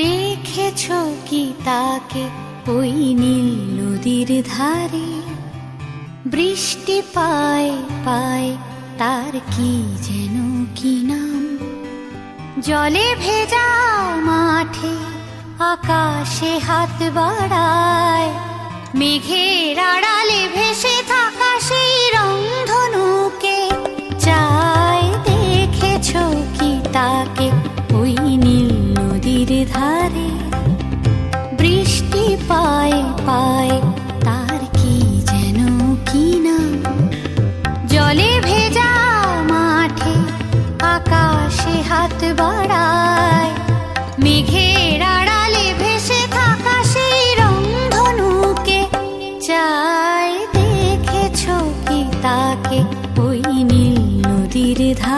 দেখেছো কি তাকে ওই নীল নদীর ধারে? বৃষ্টি পায় পায় তার কি যেন কি নাম। জলে ভেজা মাঠে আকাশে হাত বাড়ায়, মেঘের আড়ালে ভেসে থাকা সেই রংধনুকে চায়। দেখেছো কি তাকে ওই নীল নদীর ধারে? বৃষ্টি পায় পায় তার কি যেন কি নাম। জলে ভেজা মাঠে আকাশে হাত বাড়ায়, মেঘের আড়ালে ভেসে থাকা সেই রংধনুকে চায়। দেখেছো কি তাকে ওই নীল নদীর ধারে?